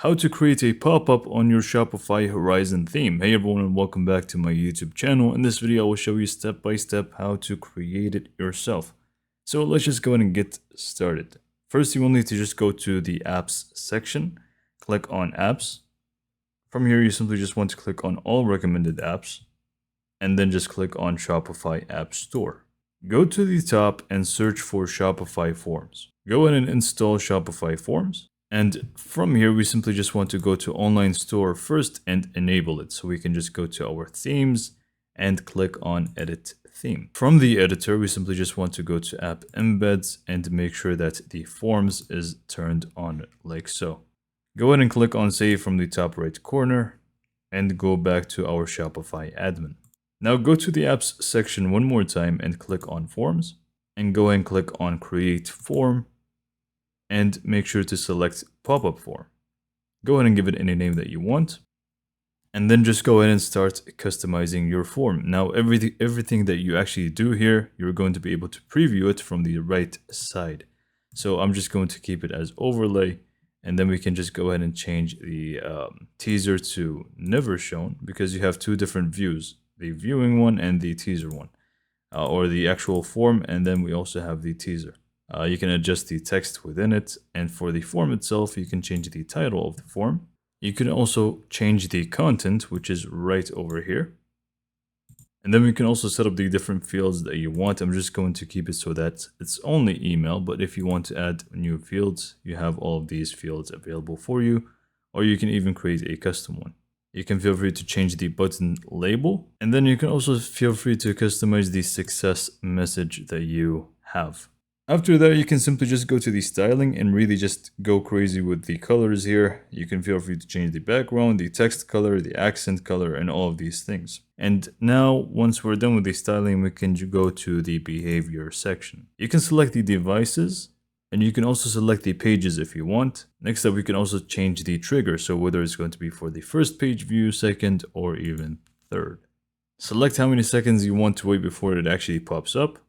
How to create a pop-up on your Shopify Horizon theme. Hey everyone, and welcome back to my YouTube channel. In this video I will show you step by step how to create it yourself. So let's just go ahead and get started. First you will need to just go to the apps section, click on apps. From here you simply just want to click on all recommended apps and then just click on Shopify App Store. Go to the top and search for Shopify Forms. Go ahead and install Shopify Forms. And from here, we simply just want to go to Online Store first and enable it. So we can just go to our themes and click on Edit Theme. From the editor, we simply just want to go to App Embeds and make sure that the Forms is turned on like so. Go ahead and click on Save from the top right corner and go back to our Shopify admin. Now go to the Apps section one more time and click on Forms and go ahead and click on Create Form. And make sure to select Popup form. Go ahead and give it any name that you want. And then just go ahead and start customizing your form. Now everything that you actually do here, you're going to be able to preview it from the right side. So I'm just going to keep it as overlay. And then we can just go ahead and change the teaser to never shown, because you have two different views, the viewing one and the teaser one, or the actual form. And then we also have the teaser. You can adjust the text within it, and for the form itself, you can change the title of the form. You can also change the content, which is right over here. And then we can also set up the different fields that you want. I'm just going to keep it so that it's only email, but if you want to add new fields, you have all of these fields available for you, or you can even create a custom one. You can feel free to change the button label, and then you can also feel free to customize the success message that you have. After that, you can simply just go to the styling and really just go crazy with the colors here. You can feel free to change the background, the text color, the accent color, and all of these things. And now, once we're done with the styling, we can go to the behavior section. You can select the devices, and you can also select the pages if you want. Next up, we can also change the trigger, so whether it's going to be for the first page view, second, or even third. Select how many seconds you want to wait before it actually pops up.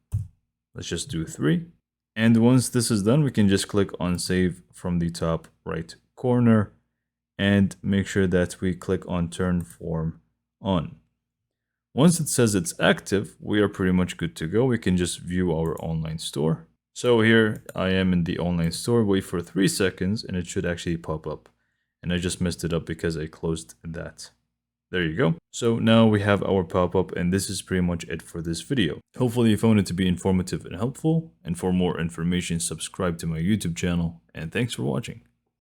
Let's just do 3. And once this is done, we can just click on Save from the top right corner and make sure that we click on Turn Form On. Once it says it's active, we are pretty much good to go. We can just view our online store. So here I am in the online store. Wait for 3 seconds and it should actually pop up. And I just messed it up because I closed that. There you go. So now we have our pop-up, and this is pretty much it for this video. Hopefully you found it to be informative and helpful. And for more information, subscribe to my YouTube channel, and thanks for watching.